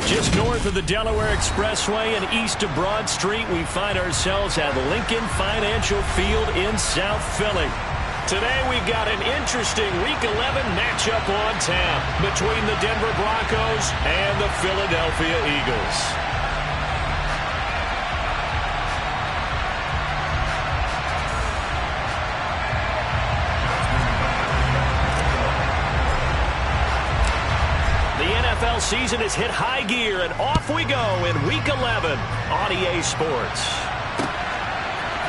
Just north of the Delaware Expressway and east of Broad Street, we find ourselves at Lincoln Financial Field in South Philly. Today we've got an interesting Week 11 matchup on tap between the Denver Broncos and the Philadelphia Eagles. NFL season has hit high gear, and off we go in Week 11 on EA Sports.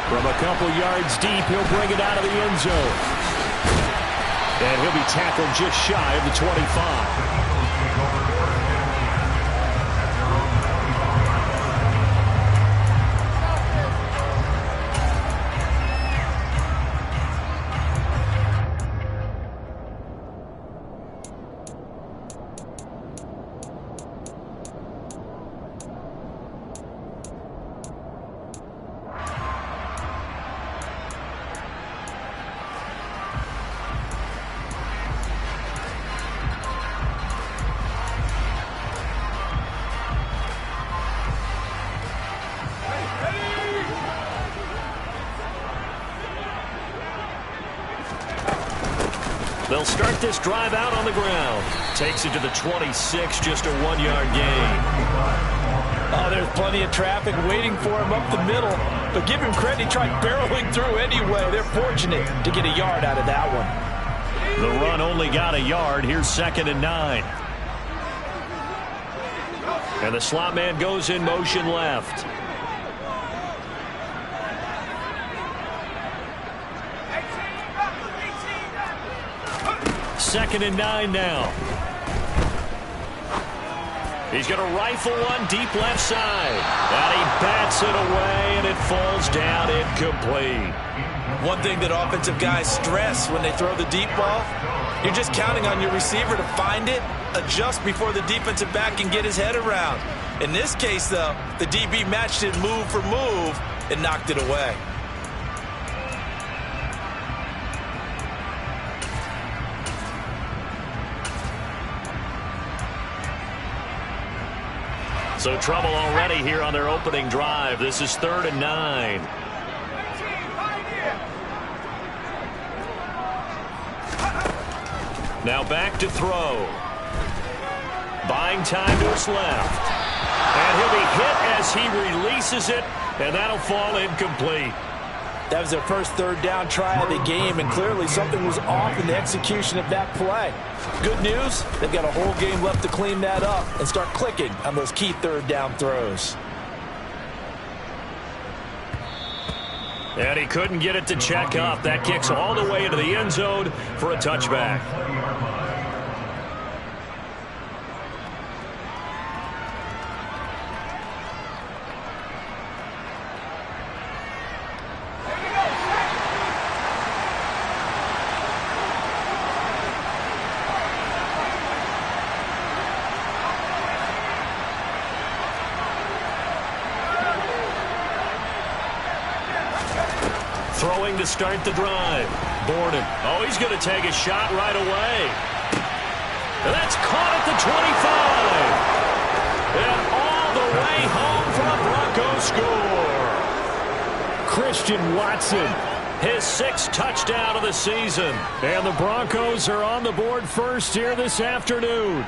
From a couple yards deep, he'll bring it out of the end zone. And he'll be tackled just shy of the 25. They'll start this drive out on the ground. Takes it to the 26, just a 1-yard gain. Oh, there's plenty of traffic waiting for him up the middle. But give him credit, he tried barreling through anyway. They're fortunate to get a yard out of that one. The run only got a yard. Here's 2nd and 9. And the slot man goes in motion left. Second and 9 now. He's going to rifle one deep left side. And he bats it away, and it falls down incomplete. One thing that offensive guys stress when they throw the deep ball, you're just counting on your receiver to find it, adjust before the defensive back can get his head around. In this case, though, the DB matched it move for move and knocked it away. So trouble already here on their opening drive. This is 3rd and 9. Now back to throw. Buying time to his left. And he'll be hit as he releases it, and that'll fall incomplete. That was their first 3rd down try of the game, and clearly something was off in the execution of that play. Good news, they've got a whole game left to clean that up and start clicking on those key 3rd down throws. And he couldn't get it to check up. That kicks all the way into the end zone for a touchback. Throwing to start the drive. Borden. Oh, he's going to take a shot right away. And that's caught at the 25. And all the way home for a Bronco score. Christian Watson. His 6th touchdown of the season. And the Broncos are on the board first here this afternoon.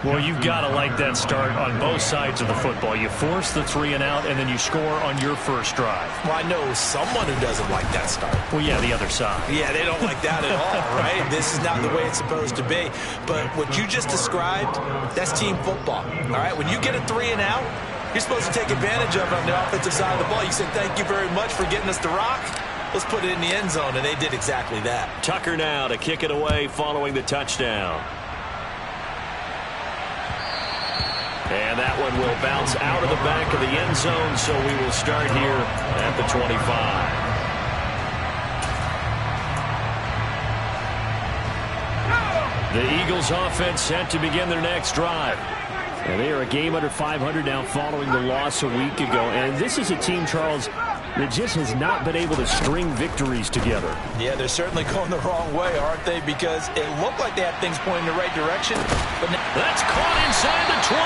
Well, you've got to like that start on both sides of the football. You force the 3 and out, and then you score on your first drive. Well, I know someone who doesn't like that start. Well, yeah, the other side. Yeah, they don't like that at all, right? This is not the way it's supposed to be. But what you just described, that's team football, all right? When you get a 3 and out, you're supposed to take advantage of it on the offensive side of the ball. You said, thank you very much for getting us the rock. Let's put it in the end zone, and they did exactly that. Tucker now to kick it away following the touchdown. And that one will bounce out of the back of the end zone, so we will start here at the 25. The Eagles offense set to begin their next drive. And they are a game under 500 now following the loss a week ago. And this is a team, Charles, that just has not been able to string victories together. Yeah, they're certainly going the wrong way, aren't they? Because it looked like they had things pointing in the right direction. But that's caught inside the 20.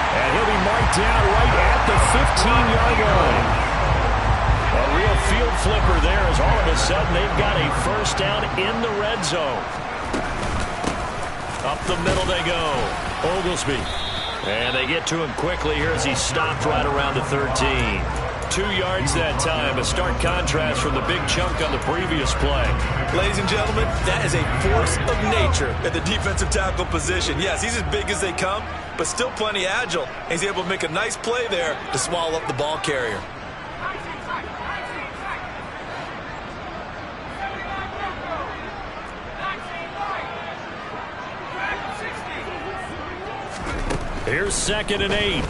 And he'll be marked down right at the 15-yard line. A real field flipper there as all of a sudden they've got a first down in the red zone. Up the middle they go. Oglesby. And they get to him quickly here as he's stopped right around the 13. 2 yards that time, a stark contrast from the big chunk on the previous play. Ladies and gentlemen, that is a force of nature at the defensive tackle position. Yes, he's as big as they come, but still plenty agile. He's able to make a nice play there to swallow up the ball carrier. Here's 2nd and 8.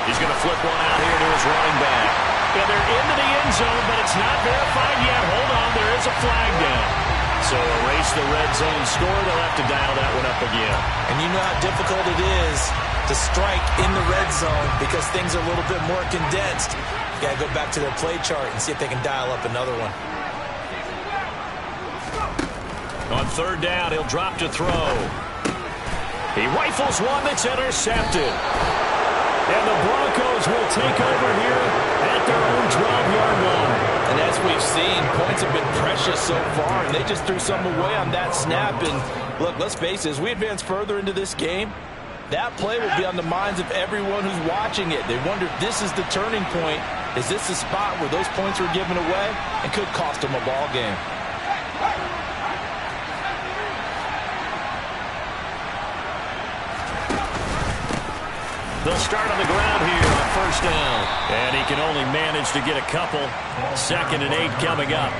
He's going to flip one out here to his running back. And they're into the end zone, but it's not verified yet. Hold on, there is a flag down. So erase the red zone score. They'll have to dial that one up again. And you know how difficult it is to strike in the red zone because things are a little bit more condensed. You got to go back to their play chart and see if they can dial up another one. On 3rd down, he'll drop to throw. He rifles one that's intercepted. And the Broncos will take over here at their own 12-yard line. And as we've seen, points have been precious so far, and they just threw some away on that snap. And look, let's face it, as we advance further into this game, that play will be on the minds of everyone who's watching it. They wonder if this is the turning point. Is this the spot where those points were given away and could cost them a ball game? They'll start on the ground here on 1st down. And he can only manage to get a couple. 2nd and 8 coming up.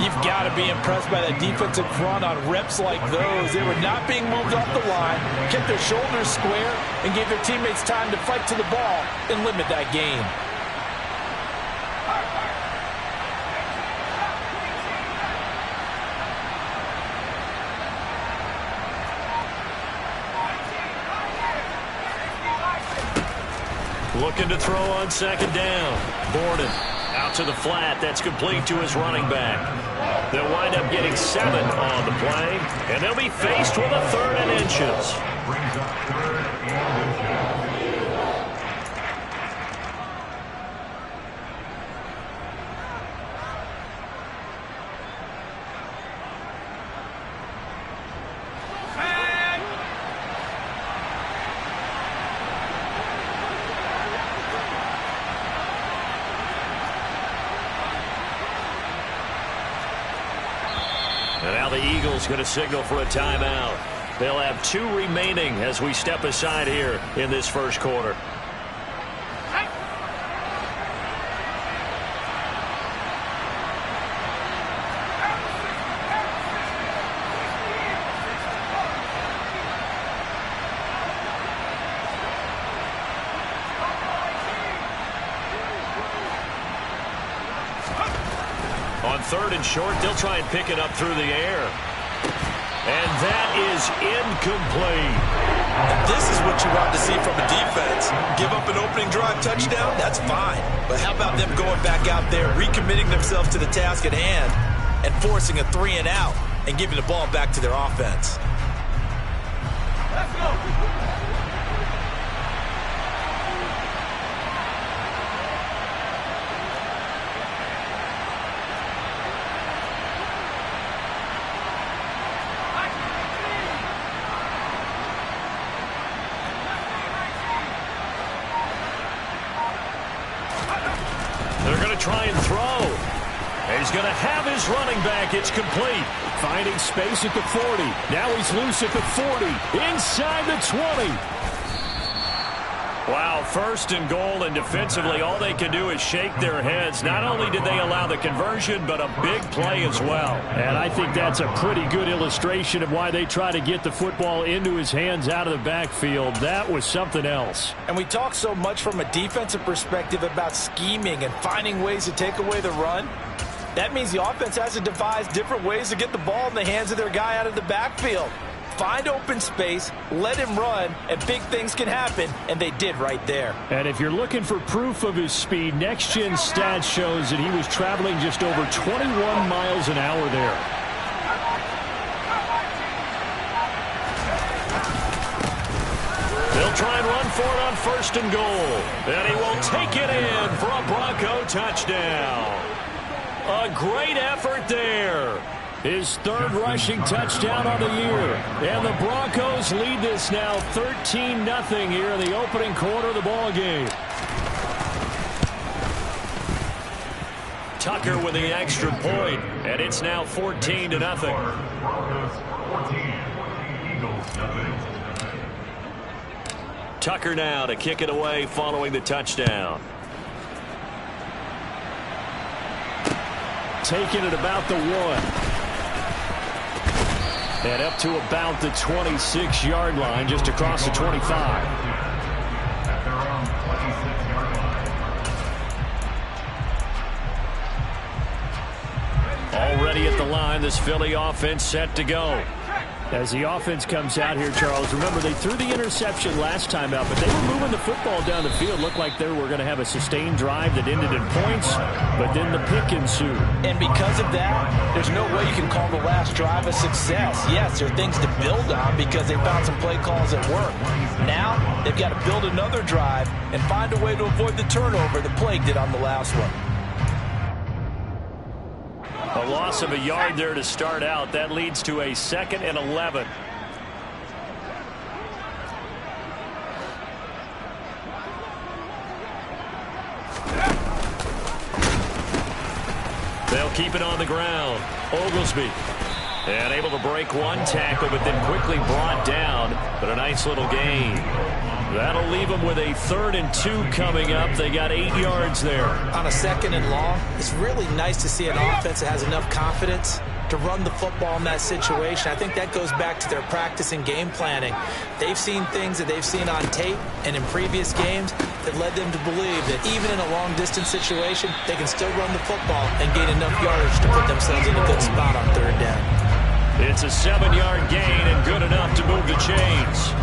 You've got to be impressed by that defensive front on reps like those. They were not being moved off the line, kept their shoulders square, and gave their teammates time to fight to the ball and limit that gain. Looking to throw on 2nd down. Borden out to the flat. That's complete to his running back. They'll wind up getting 7 on the play, and they'll be faced with a 3rd and inches. And now the Eagles going to signal for a timeout. They'll have 2 remaining as we step aside here in this first quarter. On 3rd and short, they'll try and pick it up through the air. And that is incomplete. And this is what you want to see from a defense. Give up an opening drive touchdown, that's fine. But how about them going back out there, recommitting themselves to the task at hand, and forcing a 3 and out, and giving the ball back to their offense. Let's go. Try and throw. And he's going to have his running back. It's complete. Finding space at the 40. Now he's loose at the 40. Inside the 20. Wow, 1st and goal, and defensively all they can do is shake their heads. Not only did they allow the conversion, but a big play as well. And I think that's a pretty good illustration of why they try to get the football into his hands out of the backfield. That was something else. And we talk so much from a defensive perspective about scheming and finding ways to take away the run. That means the offense has to devise different ways to get the ball in the hands of their guy out of the backfield. Find open space, let him run, and big things can happen, and they did right there. And if you're looking for proof of his speed, Next Gen Stats shows that he was traveling just over 21 miles an hour there. They'll try and run for it on 1st and goal. And he will take it in for a Bronco touchdown. A great effort there. His 3rd rushing touchdown on the year. And the Broncos lead this now 13-0 here in the opening quarter of the ball game. Tucker with the extra point, and it's now 14-0. Tucker now to kick it away following the touchdown. Taking it about the 1. And up to about the 26-yard line, just across the 25. Already at the line, this Philly offense set to go. As the offense comes out here, Charles, remember they threw the interception last time out, but they were moving the football down the field. Looked like they were going to have a sustained drive that ended in points, but then the pick ensued. And because of that, there's no way you can call the last drive a success. Yes, there are things to build on because they found some play calls that work. Now, they've got to build another drive and find a way to avoid the turnover the plague did on the last one. A loss of a yard there to start out. That leads to a 2nd and 11. They'll keep it on the ground. Oglesby. And able to break one tackle, but then quickly brought down. But a nice little gain. That'll leave them with a 3rd and 2 coming up. They got 8 yards there. On a 2nd and long, it's really nice to see an offense that has enough confidence to run the football in that situation. I think that goes back to their practice and game planning. They've seen things that they've seen on tape and in previous games that led them to believe that even in a long-distance situation, they can still run the football and gain enough yardage to put themselves in a good spot on 3rd down. It's a 7-yard gain and good enough to move the chains.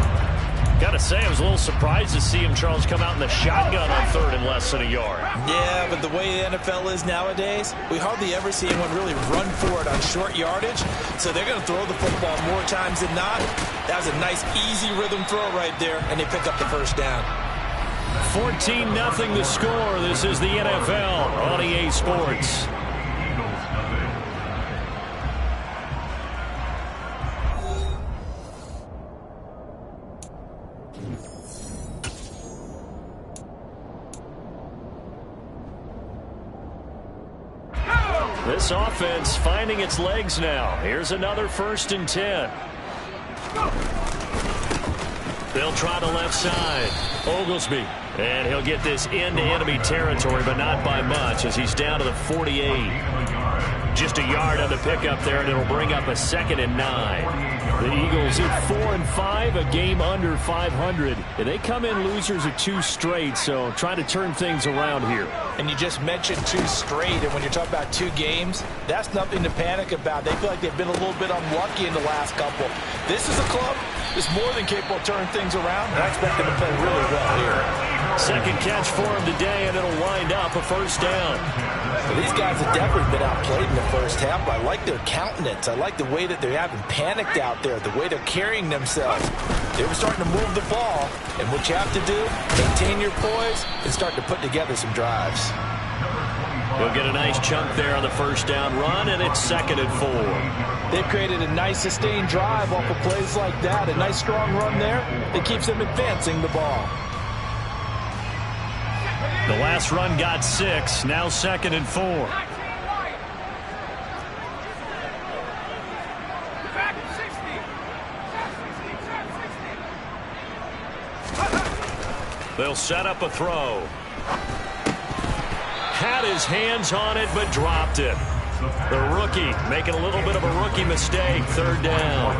Gotta say, I was a little surprised to see him, Charles, come out in the shotgun on 3rd and less than a yard. Yeah, but the way the NFL is nowadays, we hardly ever see anyone really run for it on short yardage. So they're going to throw the football more times than not. That was a nice, easy rhythm throw right there, and they pick up the 1st down. 14-0 the score. This is the NFL on EA Sports. This offense finding its legs now. Here's another 1st and 10. They'll try the left side. Oglesby. And he'll get this into enemy territory, but not by much as he's down to the 48. Just a yard on the pickup there, and it'll bring up a 2nd and 9. The Eagles at 4-5, a game under 500. And they come in losers of 2 straight, so trying to turn things around here. And you just mentioned 2 straight, and when you're talking about 2 games, that's nothing to panic about. They feel like they've been a little bit unlucky in the last couple. This is a club that's more than capable of turning things around, and I expect them to play really well here. 2nd catch for him today, and it'll wind up a 1st down. Well, these guys have definitely been outplayed in the first half, but I like their countenance. I like the way that they haven't panicked out there, the way they're carrying themselves. They were starting to move the ball, and what you have to do, maintain your poise and start to put together some drives. He'll get a nice chunk there on the 1st down run, and it's 2nd and 4. They've created a nice sustained drive off of plays like that. A nice strong run there that keeps them advancing the ball. The last run got 6, now 2nd and 4. They'll set up a throw. Had his hands on it, but dropped it. The rookie making a little bit of a rookie mistake. 3rd down.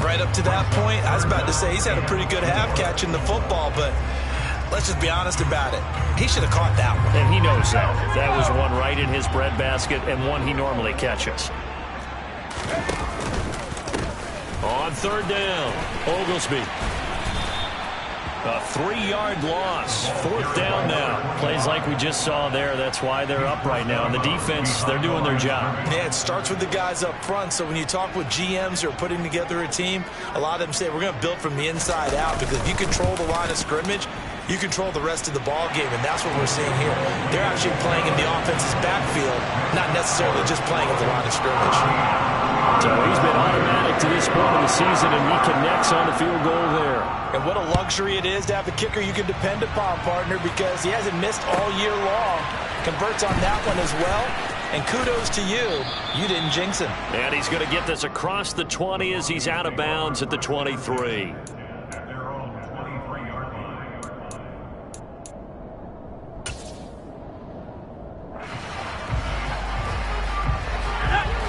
Right up to that point, I was about to say he's had a pretty good half catching the football, but let's just be honest about it. He should have caught that one. And he knows that. That was one right in his breadbasket and one he normally catches. On On third down, Oglesby. A 3-yard loss. Fourth down now. Plays like we just saw there. That's why they're up right now. And the defense, they're doing their job. Yeah, it starts with the guys up front. So when you talk with GMs who are putting together a team, a lot of them say we're going to build from the inside out, because if you control the line of scrimmage, you control the rest of the ball game, and that's what we're seeing here. They're actually playing in the offense's backfield, not necessarily just playing at the line of scrimmage. So he's been automatic to this point of the season, and he connects on the field goal there. And what a luxury it is to have a kicker you can depend upon, partner, because he hasn't missed all year long. Converts on that one as well. And kudos to you. You didn't jinx him. And he's going to get this across the 20 as he's out of bounds at the 23.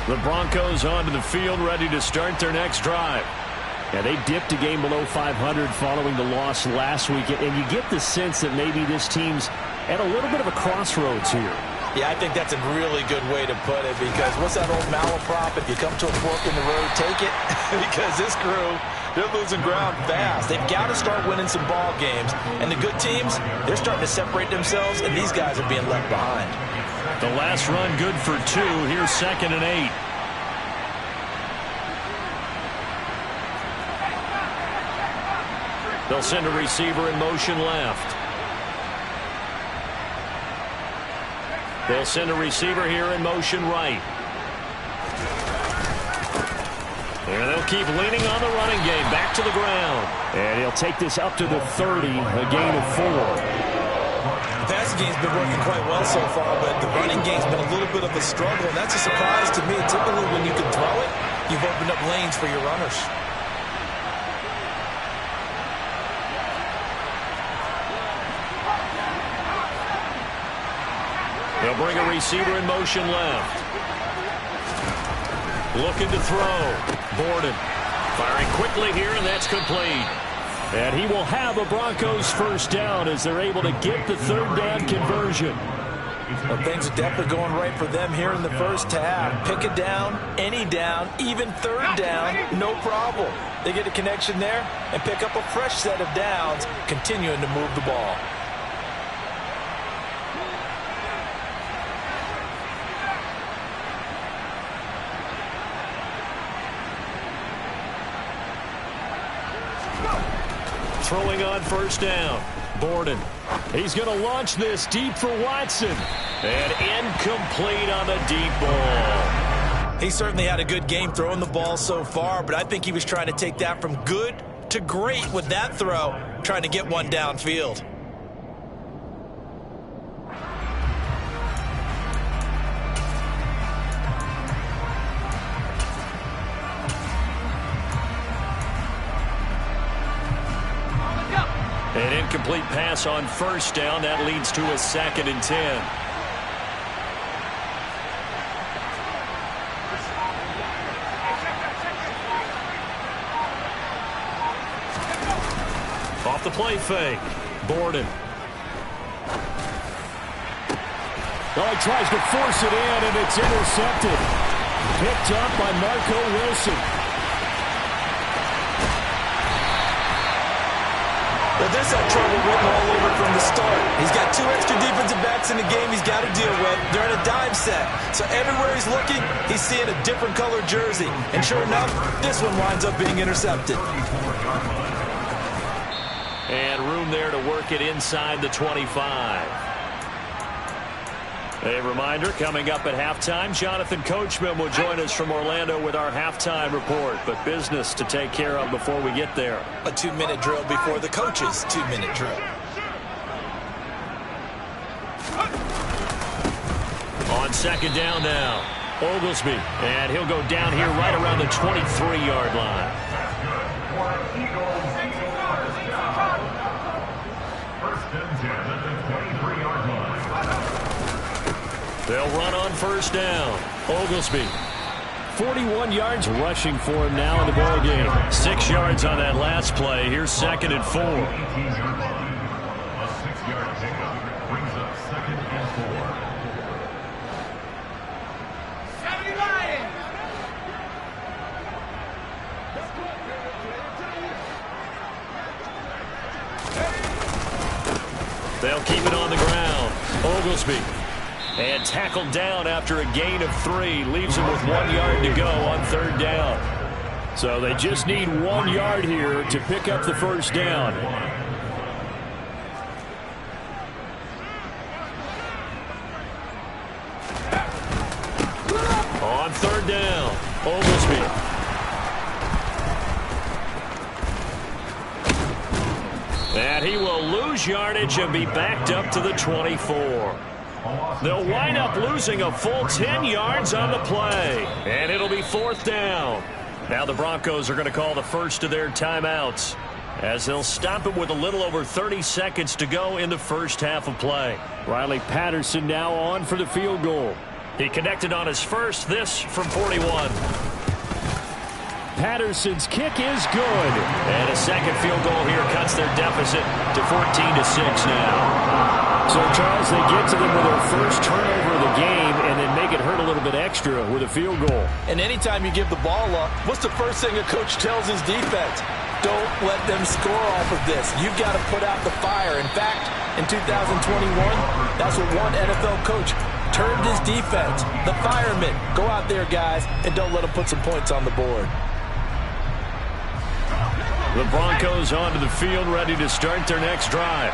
The Broncos onto the field, ready to start their next drive. Yeah, they dipped a game below 500 following the loss last week, and you get the sense that maybe this team's at a little bit of a crossroads here. Yeah, I think that's a really good way to put it, because what's that old malaprop? If you come to a fork in the road, take it. Because this crew, they're losing ground fast. They've got to start winning some ball games. And the good teams, they're starting to separate themselves, and these guys are being left behind. The last run good for 2. Here's 2nd and 8. They'll send a receiver in motion left. They'll send a receiver here in motion right. And they'll keep leaning on the running game. Back to the ground. And he'll take this up to the 30, a gain of 4. The passing game's been working quite well so far, but the running game's been a little bit of a struggle, and that's a surprise to me. Typically, when you can throw it, you've opened up lanes for your runners. They'll bring a receiver in motion left. Looking to throw. Borden firing quickly here, and that's complete. And he will have a Broncos first down as they're able to get the third down conversion. Well, things are definitely going right for them here in the first half. Pick a down, any down, even third down, no problem. They get a connection there and pick up a fresh set of downs, continuing to move the ball. Throwing on first down. Borden. He's going to launch this deep for Watson. And incomplete on the deep ball. He certainly had a good game throwing the ball so far, but I think he was trying to take that from good to great with that throw, trying to get one downfield. An incomplete pass on first down. That leads to a 2nd and 10. Off the play fake. Borden. Oh, he tries to force it in, and it's intercepted. Picked up by Marco Wilson. Well, this had trouble written all over from the start. He's got 2 extra defensive backs in the game he's got to deal with. They're in a dive set. So everywhere he's looking, he's seeing a different color jersey. And sure enough, this one winds up being intercepted. And room there to work it inside the 25. A reminder, coming up at halftime, Jonathan Coachman will join us from Orlando with our halftime report. But business to take care of before we get there. A 2-minute drill before the coach's 2-minute drill. On second down now, Oglesby. And he'll go down here right around the 23-yard line. They'll run on first down. Oglesby. 41 yards rushing for him now in the ball game. 6 yards on that last play. Here's 2nd and 4. A 6-yard pickup brings up 2nd and 4. They'll keep it on the ground. Oglesby. And tackled down after a gain of 3. Leaves him with 1 yard to go on 3rd down. So they just need 1 yard here to pick up the first down. On 3rd down, Oglesby. And he will lose yardage and be backed up to the 24. They'll wind up losing a full 10 yards on the play. And it'll be 4th down. Now the Broncos are going to call the first of their timeouts, as they'll stop it with a little over 30 seconds to go in the first half of play. Riley Patterson now on for the field goal. He connected on his first, this from 41. Patterson's kick is good. And a second field goal here cuts their deficit to 14-6 now. So, Charles, they get to them with their first turnover of the game and then make it hurt a little bit extra with a field goal. And anytime you give the ball up, what's the first thing a coach tells his defense? Don't let them score off of this. You've got to put out the fire. In fact, in 2021, that's what one NFL coach termed his defense, the firemen. Go out there, guys, and don't let them put some points on the board. The Broncos onto the field, ready to start their next drive.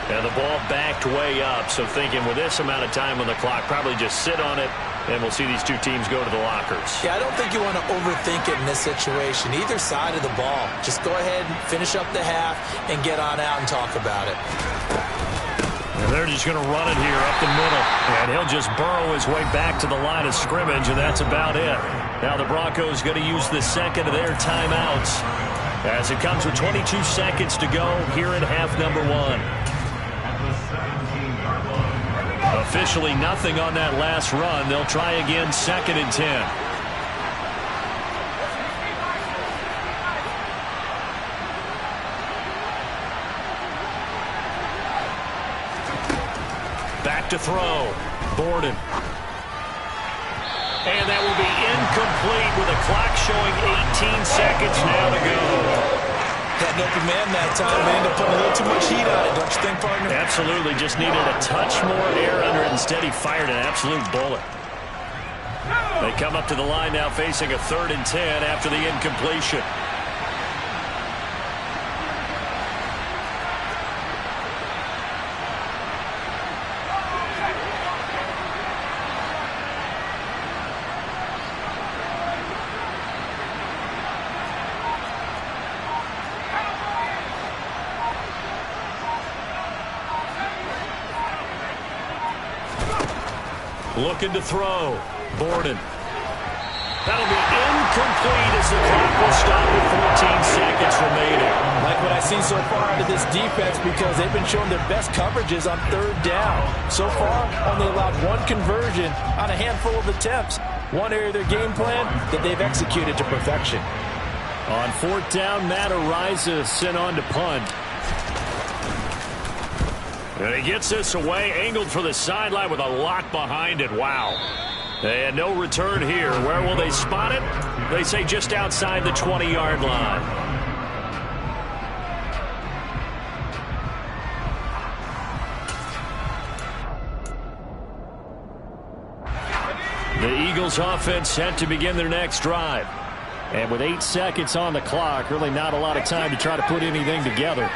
And the ball backed way up, so thinking with this amount of time on the clock, probably just sit on it, and we'll see these two teams go to the lockers. Yeah, I don't think you want to overthink it in this situation. Either side of the ball. Just go ahead and finish up the half and get on out and talk about it. And they're just going to run it here up the middle. And he'll just burrow his way back to the line of scrimmage, and that's about it. Now the Broncos going to use the second of their timeouts, as it comes with 22 seconds to go here in half number 1. Officially nothing on that last run. They'll try again, 2nd and 10. Back to throw. Borden. And that will be incomplete with a clock showing 18 seconds now to go. Had an open man that time. They ended up putting a little too much heat on it, don't you think, partner? Absolutely. Just needed a touch more air under it. Instead, he fired an absolute bullet. They come up to the line now facing a 3rd and 10 after the incompletion. Looking to throw. Borden. That'll be incomplete as the clock will stop with 14 seconds remaining. Like what I've seen so far out of this defense, because they've been showing their best coverages on 3rd down. So far, only allowed 1 conversion on a handful of attempts. One area of their game plan that they've executed to perfection. On 4th down, Matt Araiza sent on to punt. And he gets this away, angled for the sideline with a lot behind it. Wow. And no return here. Where will they spot it? They say just outside the 20-yard line. The Eagles offense set to begin their next drive. And with 8 seconds on the clock, really not a lot of time to try to put anything together.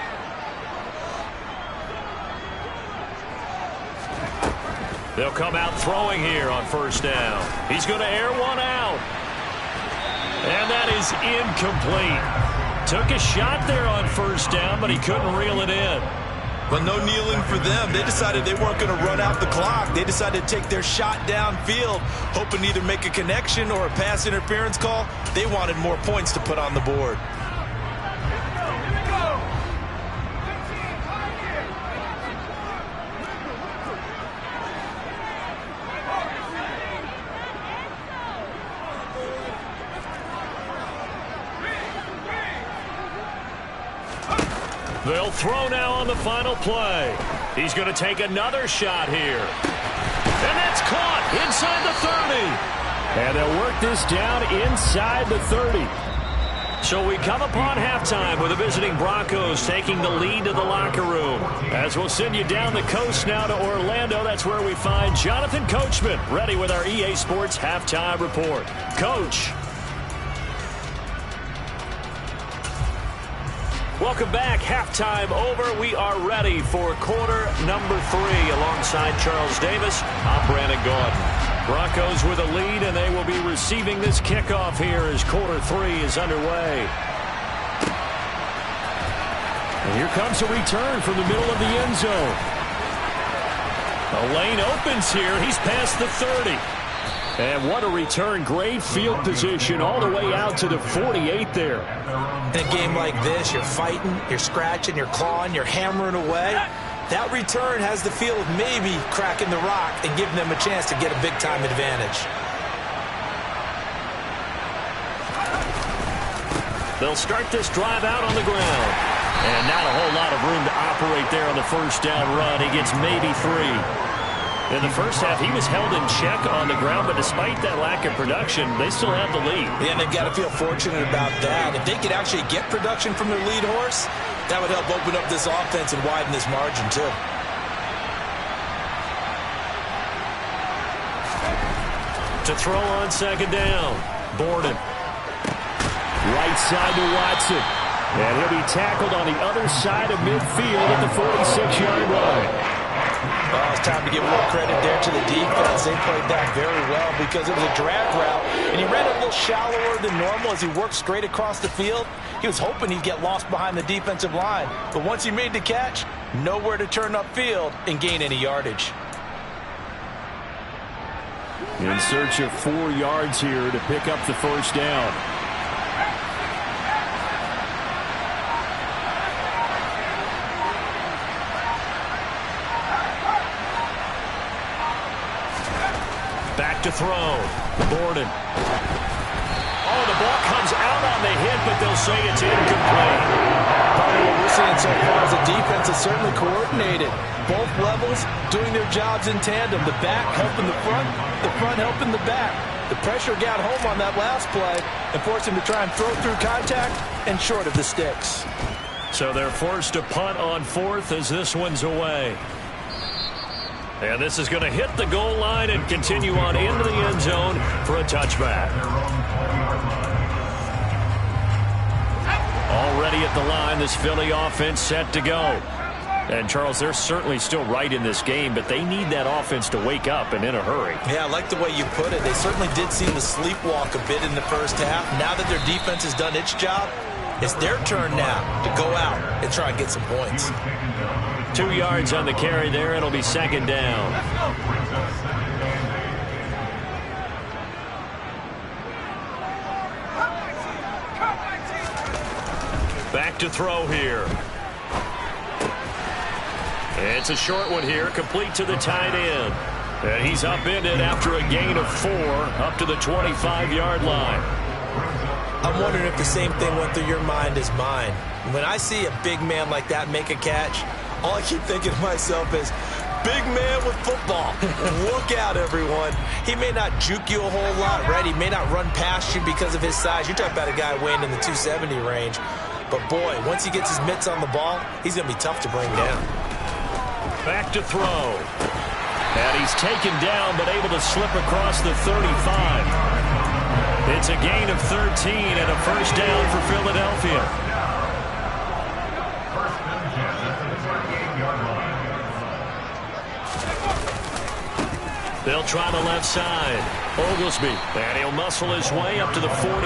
They'll come out throwing here on 1st down. He's going to air one out. And that is incomplete. Took a shot there on 1st down, but he couldn't reel it in. But no kneeling for them. They decided they weren't going to run out the clock. They decided to take their shot downfield, hoping to either make a connection or a pass interference call. They wanted more points to put on the board. They'll throw now on the final play. He's going to take another shot here. And that's caught inside the 30. And they'll work this down inside the 30. So we come upon halftime with the visiting Broncos taking the lead to the locker room. As we'll send you down the coast now to Orlando, that's where we find Jonathan Coachman ready with our EA Sports Halftime Report. Coach. Welcome back. Halftime over. We are ready for quarter number 3 alongside Charles Davis. I'm Brandon Gaudin. Broncos with a lead, and they will be receiving this kickoff here as quarter 3 is underway. And here comes a return from the middle of the end zone. The lane opens here. He's past the 30. And what a return. Great field position all the way out to the 48 there. In a game like this, you're fighting, you're scratching, you're clawing, you're hammering away. That return has the feel of maybe cracking the rock and giving them a chance to get a big-time advantage. They'll start this drive out on the ground. And not a whole lot of room to operate there on the first down run. He gets maybe 3. In the first half, he was held in check on the ground, but despite that lack of production, they still have the lead. Yeah, and they've got to feel fortunate about that. If they could actually get production from their lead horse, that would help open up this offense and widen this margin, too. To throw on second down, Borden. Right side to Watson. And he'll be tackled on the other side of midfield at the 46-yard line. Oh, it's time to give a little credit there to the defense. They played that very well because it was a drag route, and he ran a little shallower than normal as he worked straight across the field. He was hoping he'd get lost behind the defensive line, but once he made the catch, nowhere to turn upfield and gain any yardage. In search of 4 yards here to pick up the first down. Back to throw. Borden. Oh, the ball comes out on the hit, but they'll say it's incomplete. Probably what we're seeing so far is the defense is certainly coordinated. Both levels doing their jobs in tandem. The back helping the front helping the back. The pressure got home on that last play and forced him to try and throw through contact and short of the sticks. So they're forced to punt on 4th as this one's away. And this is going to hit the goal line and continue on into the end zone for a touchback. Already at the line, this Philly offense set to go. And, Charles, they're certainly still right in this game, but they need that offense to wake up and in a hurry. Yeah, I like the way you put it. They certainly did seem to sleepwalk a bit in the first half. Now that their defense has done its job, it's their turn now to go out and try and get some points. 2 yards on the carry there. It'll be second down. Back to throw here. It's a short one here, complete to the tight end. And he's upended after a gain of 4 up to the 25-yard line. I'm wondering if the same thing went through your mind as mine. When I see a big man like that make a catch, all I keep thinking to myself is, big man with football. Look out, everyone. He may not juke you a whole lot, right? He may not run past you because of his size. You're talking about a guy weighing in the 270 range. But, boy, once he gets his mitts on the ball, he's going to be tough to bring down. Back to throw. And he's taken down but able to slip across the 35. It's a gain of 13 and a first down for Philadelphia. They'll try the left side. Oglesby. And he'll muscle his way up to the 43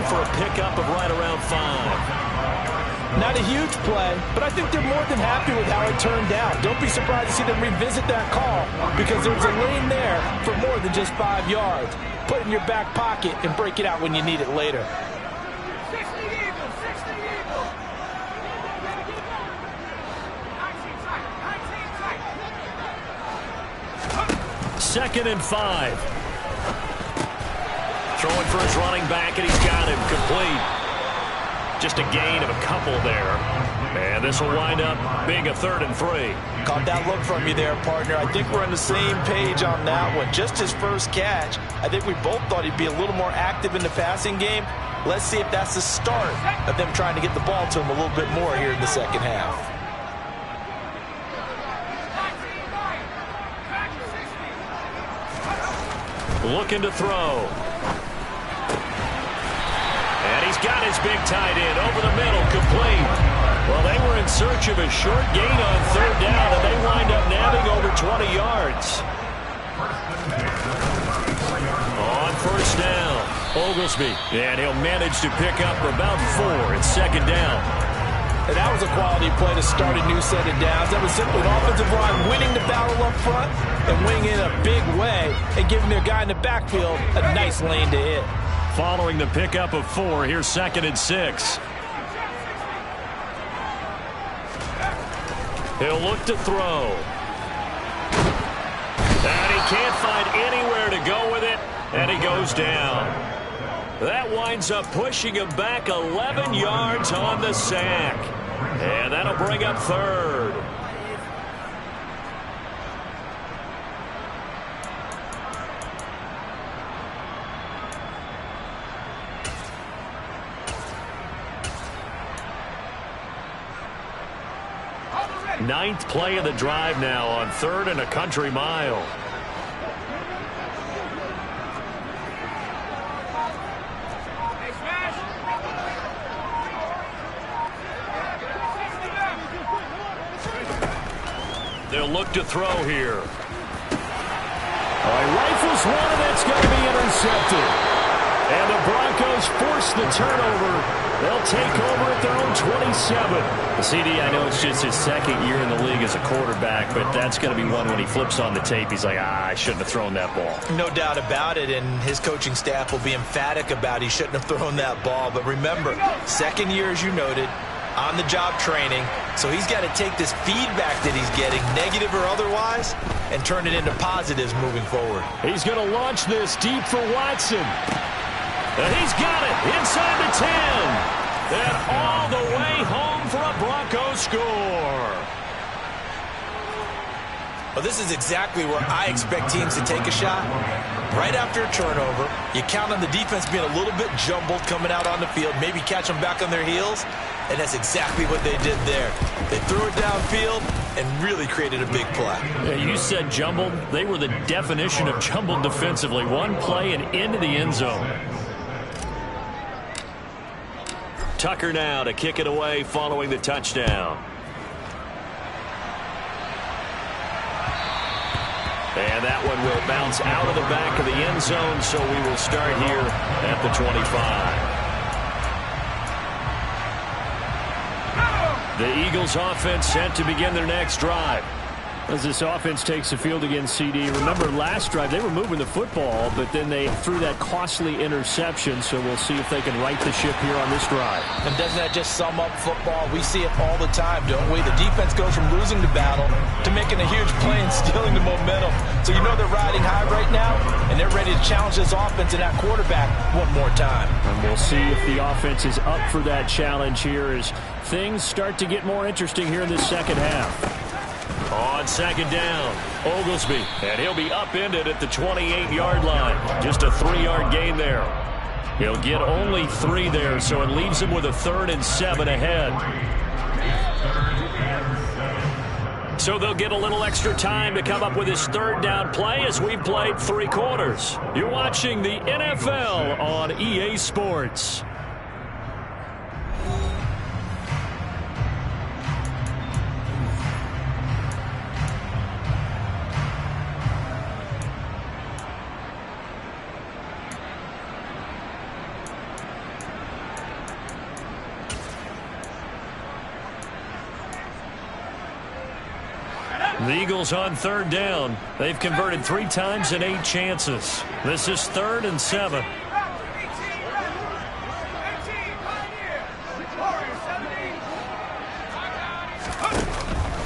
for a pickup of right around 5. Not a huge play, but I think they're more than happy with how it turned out. Don't be surprised to see them revisit that call because there's a lane there for more than just 5 yards. Put it in your back pocket and break it out when you need it later. Second and 5. Throwing for his running back, and he's got him complete. Just a gain of a couple there. And this will wind up being a 3rd and 3. Caught that look from you there, partner. I think we're on the same page on that one. Just his first catch. I think we both thought he'd be a little more active in the passing game. Let's see if that's the start of them trying to get the ball to him a little bit more here in the second half. Looking to throw. And he's got his big tight end over the middle, complete. Well, they were in search of a short gain on third down, and they wind up nabbing over 20 yards. On first down, Oglesby. And he'll manage to pick up about 4. It's second down. And that was a quality play to start a new set of downs. That was simply an offensive line winning the battle up front and winning in a big way and giving their guy in the backfield a nice lane to hit. Following the pickup of 4, here's 2nd and 6. He'll look to throw. And he can't find anywhere to go with it, and he goes down. That winds up pushing him back 11 yards on the sack. And that'll bring up 3rd. Ninth play of the drive now on 3rd and a country mile. They'll look to throw here. He rifles one, and it's going to be intercepted. And the Broncos force the turnover. They'll take over at their own 27. The CD, I know it's just his 2nd year in the league as a quarterback, but that's going to be one when he flips on the tape. He's like, I shouldn't have thrown that ball. No doubt about it, and his coaching staff will be emphatic about he shouldn't have thrown that ball. But remember, 2nd year, as you noted, on-the-job training, so he's got to take this feedback that he's getting, negative or otherwise, and turn it into positives moving forward. He's going to launch this deep for Watson. And he's got it inside the 10. And all the way home for a Broncos score. Well, this is exactly where I expect teams to take a shot. Right after a turnover, you count on the defense being a little bit jumbled coming out on the field, maybe catch them back on their heels, and that's exactly what they did there. They threw it downfield and really created a big play. Yeah, you said jumbled. They were the definition of jumbled defensively. One play and into the end zone. Tucker now to kick it away following the touchdown. And that one will bounce out of the back of the end zone, so we will start here at the 25. The Eagles offense set to begin their next drive. As this offense takes the field against CD, remember last drive they were moving the football, but then they threw that costly interception, so we'll see if they can right the ship here on this drive. And doesn't that just sum up football? We see it all the time, don't we? The defense goes from losing the battle to making a huge play and stealing the momentum. So you know they're riding high right now, and they're ready to challenge this offense and that quarterback one more time. And we'll see if the offense is up for that challenge here as things start to get more interesting here in this second half. On second down, Oglesby, and he'll be upended at the 28-yard line. Just a 3-yard gain there. He'll get only 3 there, so it leaves him with a 3rd and 7 ahead. So they'll get a little extra time to come up with his 3rd down play as we've played 3 quarters. You're watching the NFL on EA Sports. The Eagles on 3rd down. They've converted 3 times in 8 chances. This is 3rd and 7.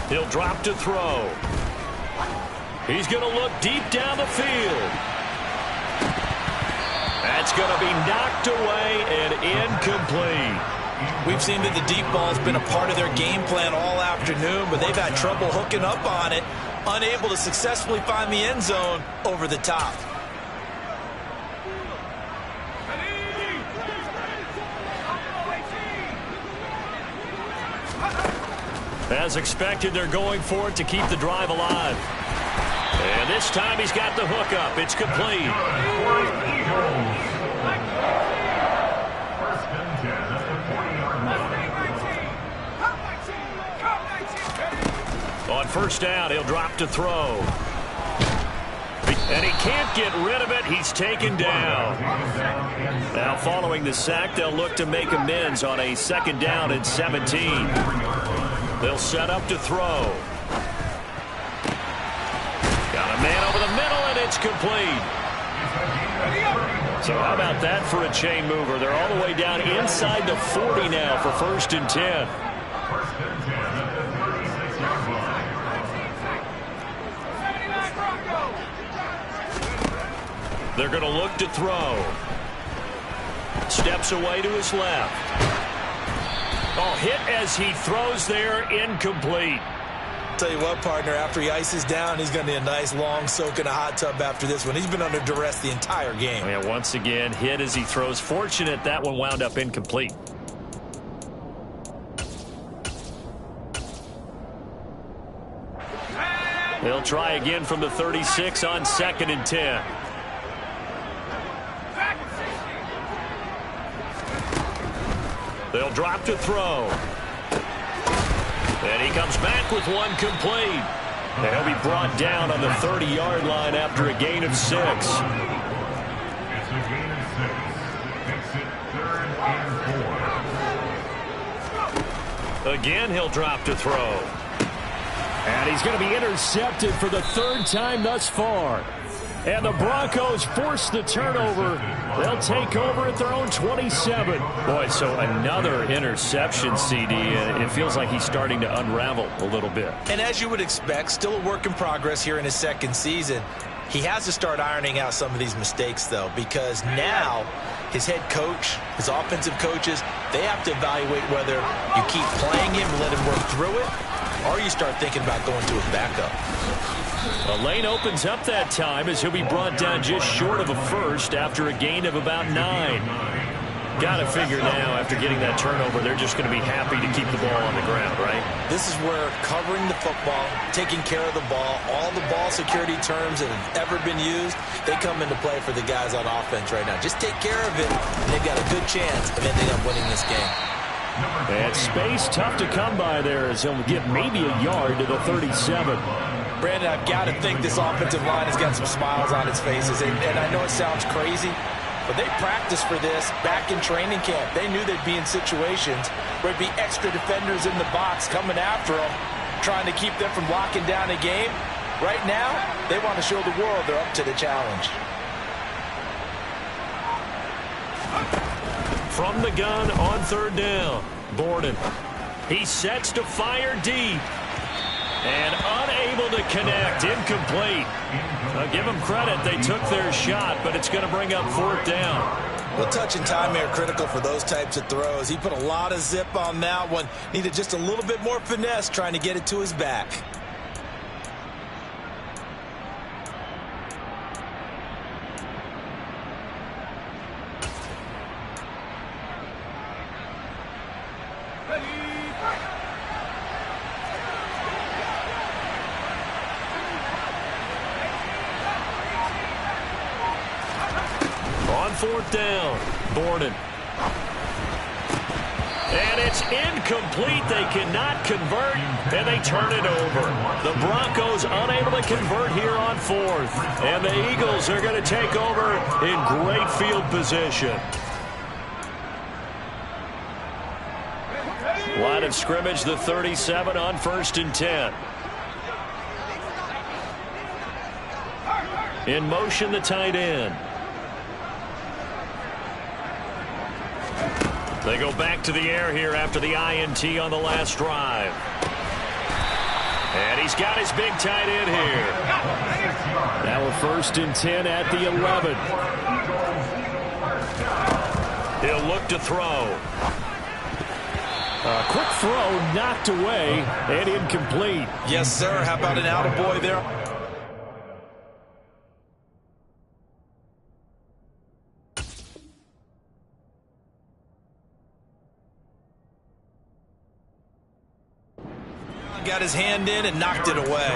He'll drop to throw. He's going to look deep down the field. That's going to be knocked away and incomplete. We've seen that the deep ball has been a part of their game plan all afternoon, but they've had trouble hooking up on it, unable to successfully find the end zone over the top. As expected, they're going for it to keep the drive alive. And this time he's got the hook up. It's complete. On first down, he'll drop to throw. And he can't get rid of it. He's taken down. Now, following the sack, they'll look to make amends on a second down and 17. They'll set up to throw. Got a man over the middle, and it's complete. So how about that for a chain mover? They're all the way down inside the 40 now for first and 10. They're going to look to throw. Steps away to his left. Oh, hit as he throws there, incomplete. Tell you what, partner, after he ices down, he's going to need a nice long soak in a hot tub after this one. He's been under duress the entire game. Yeah, once again, hit as he throws. Fortunate that one wound up incomplete. They'll try again from the 36 on second and 10. They'll drop to throw. And he comes back with one complete. And he'll be brought down on the 30-yard line after a gain of 6. It's a gain of 6. Makes it 3rd and 4. Again, he'll drop to throw. And he's going to be intercepted for the 3rd time thus far. And the Broncos force the turnover. They'll take over at their own 27. Boy, so another interception, CD. It feels like he's starting to unravel a little bit. And as you would expect, still a work in progress here in his second season. He has to start ironing out some of these mistakes, though, because now his head coach, his offensive coaches, they have to evaluate whether you keep playing him and let him work through it, or you start thinking about going to his backup. The lane opens up that time as he'll be brought down just short of a first after a gain of about 9. Got to figure now, after getting that turnover, they're just going to be happy to keep the ball on the ground, right? This is where covering the football, taking care of the ball, all the ball security terms that have ever been used, they come into play for the guys on offense right now. Just take care of it, and they've got a good chance of ending up winning this game. And space tough to come by there as he'll get maybe a yard to the 37. Brandon, I've got to think this offensive line has got some smiles on its faces. And I know it sounds crazy, but they practiced for this back in training camp. They knew they'd be in situations where there'd be extra defenders in the box coming after them, trying to keep them from locking down a game. Right now, they want to show the world they're up to the challenge. From the gun on 3rd down, Borden. He sets to fire deep. And unable to connect, incomplete. I'll give them credit, they took their shot, but it's going to bring up 4th down. Well, touch and time are critical for those types of throws. He put a lot of zip on that one. Needed just a little bit more finesse trying to get it to his back. On 4th down, Borden. And it's incomplete. They cannot convert, and they turn it over. The Broncos unable to convert here on 4th. And the Eagles are going to take over in great field position. Line of scrimmage, the 37 on 1st and 10. In motion, the tight end. They go back to the air here after the INT on the last drive. And he's got his big tight end here. Now a 1st and 10 at the 11. He'll look to throw. A quick throw knocked away and incomplete. Yes, sir. How about an attaboy there? Got his hand in and knocked it away.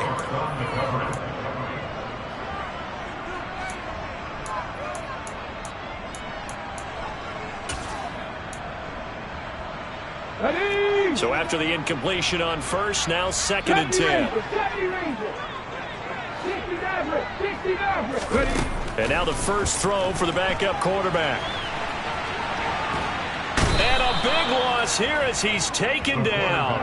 So after the incompletion on first, now 2nd and 10. And now the first throw for the backup quarterback. And a big loss here as he's taken down.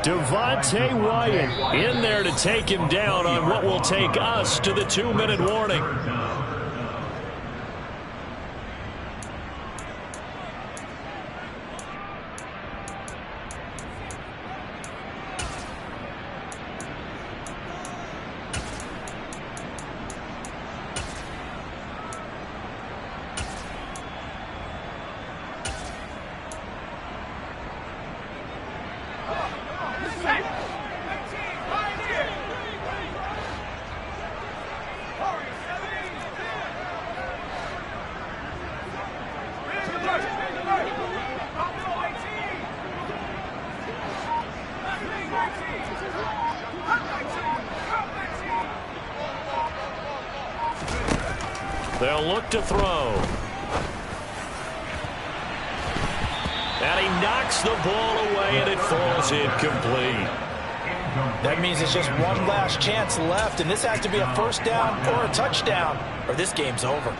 Devontae Wyatt in there to take him down on what will take us to the 2-minute warning. They'll look to throw. And he knocks the ball away, and it falls incomplete. That means it's just one last chance left, and this has to be a first down or a touchdown, or this game's over.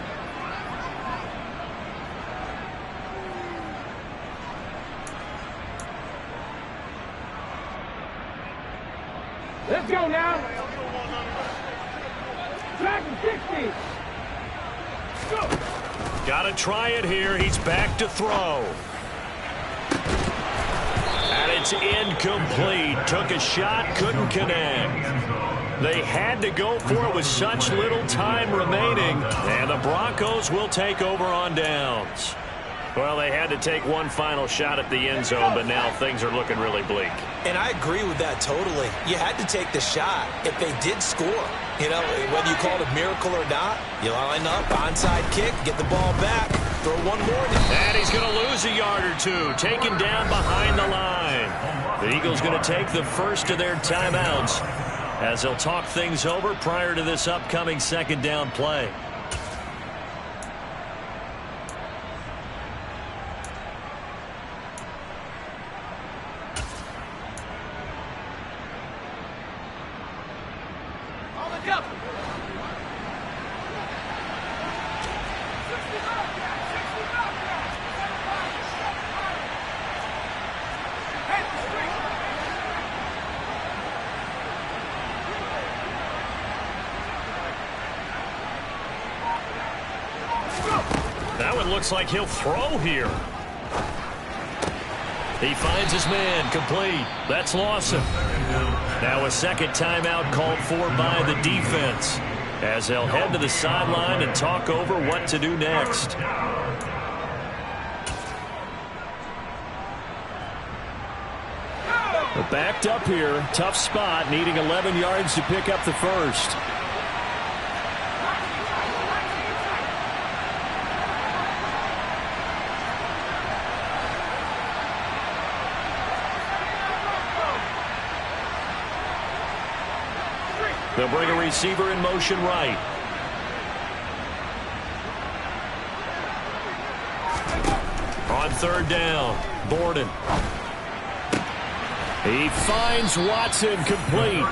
Let's go now. Track 60. Got to try it here. He's back to throw. And it's incomplete. Took a shot, couldn't connect. They had to go for it with such little time remaining. And the Broncos will take over on downs. Well, they had to take one final shot at the end zone, but now things are looking really bleak. And I agree with that totally. You had to take the shot if they did score. You know, whether you call it a miracle or not, you line up, onside kick, get the ball back, throw one more. And he's going to lose a yard or two, taken down behind the line. The Eagles going to take the first of their timeouts as they'll talk things over prior to this upcoming second down play. That one looks like he'll throw here. He finds his man, complete. That's Lawson. Now a second timeout called for by the defense as they'll head to the sideline and talk over what to do next. They're backed up here. Tough spot, needing 11 yards to pick up the first. They'll bring a receiver in motion right. On third down, Borden. He finds Watson, complete.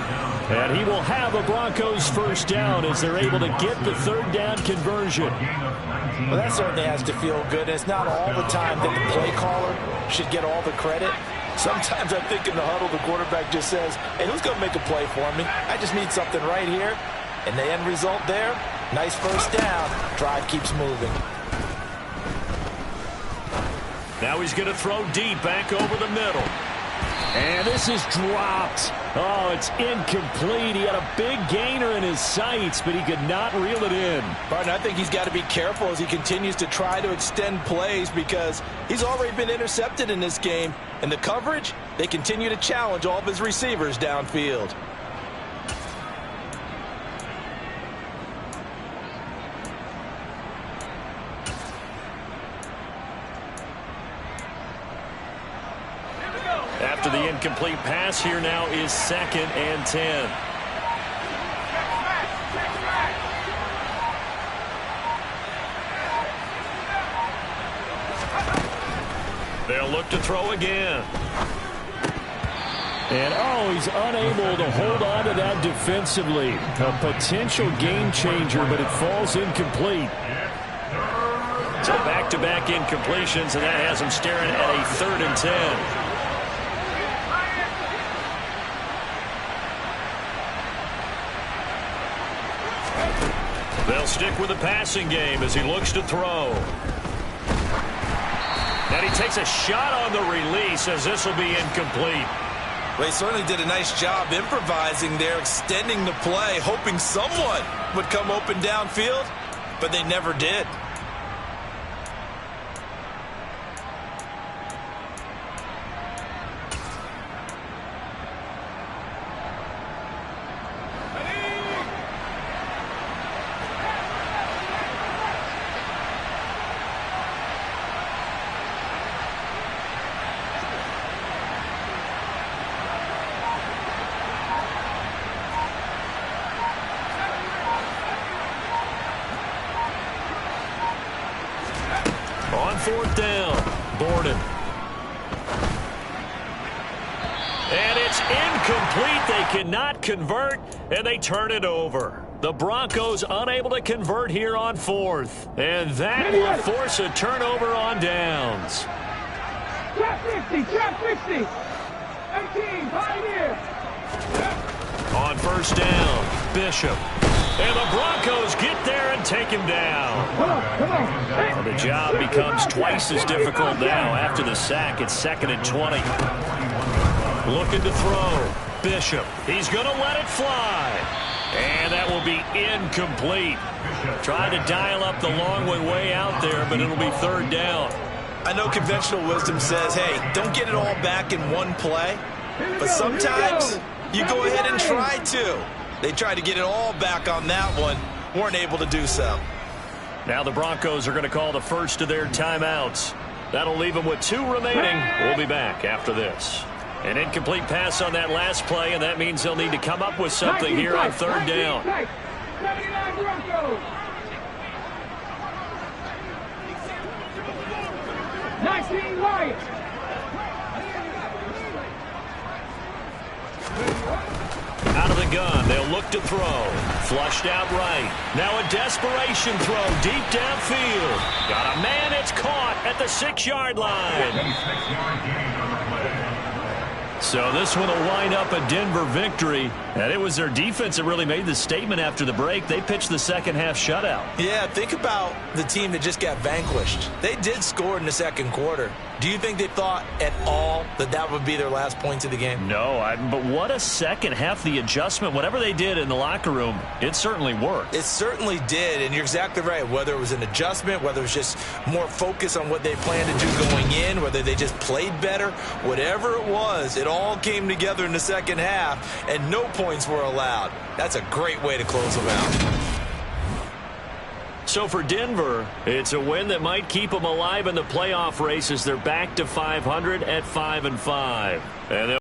And he will have a Broncos first down as they're able to get the third down conversion. Well, that certainly has to feel good. It's not all the time that the play caller should get all the credit. Sometimes I think in the huddle, the quarterback just says, hey, who's going to make a play for me? I just need something right here. And the end result there, nice first down. Drive keeps moving. Now he's going to throw deep back over the middle. And this is dropped. Oh, it's incomplete. He had a big gainer in his sights, but he could not reel it in. Barton, I think he's got to be careful as he continues to try to extend plays because he's already been intercepted in this game. And the coverage, they continue to challenge all of his receivers downfield. After the incomplete pass, here now is 2nd and 10. They'll look to throw again. And, oh, he's unable to hold on to that defensively. A potential game changer, but it falls incomplete. So back-to-back incompletions, and that has him staring at a 3rd and 10. They'll stick with the passing game as he looks to throw. And he takes a shot on the release as this will be incomplete. Well, he certainly did a nice job improvising there, extending the play, hoping someone would come open downfield, but they never did. On 4th down, Borden. And it's incomplete. They cannot convert, and they turn it over. The Broncos unable to convert here on 4th. And that will force a turnover on downs. Trap 50, trap 50. 18, Pioneer. On 1st down, Bishop. And the Broncos get there and take him down. Come on. The job becomes twice as difficult now after the sack. It's 2nd and 20. Looking to throw. Bishop. He's going to let it fly. And that will be incomplete. Trying to dial up the long way out there, but it'll be 3rd down. I know conventional wisdom says, hey, don't get it all back in one play. But sometimes you go ahead and try to. They tried to get it all back on that one. Weren't able to do so. Now the Broncos are going to call the first of their timeouts. That'll leave them with 2 remaining. We'll be back after this. An incomplete pass on that last play, and that means they'll need to come up with something here on 3rd down. 79 Broncos. 19 Lions. Out of the gun, they'll look to throw. Flushed out right. Now a desperation throw deep downfield. Got a man, it's caught at the 6-yard line. 6-yard gain on the play. So this one will wind up a Denver victory. And it was their defense that really made the statement after the break. They pitched the second-half shutout. Yeah, think about the team that just got vanquished. They did score in the 2nd quarter. Do you think they thought at all that that would be their last points of the game? No, but what a second half. The adjustment, whatever they did in the locker room, it certainly worked. It certainly did, and you're exactly right. Whether it was an adjustment, whether it was just more focus on what they planned to do going in, whether they just played better, whatever it was, it all came together in the second half, and no points were allowed. That's a great way to close them out. So for Denver, it's a win that might keep them alive in the playoff race as they're back to 500 at 5-5. And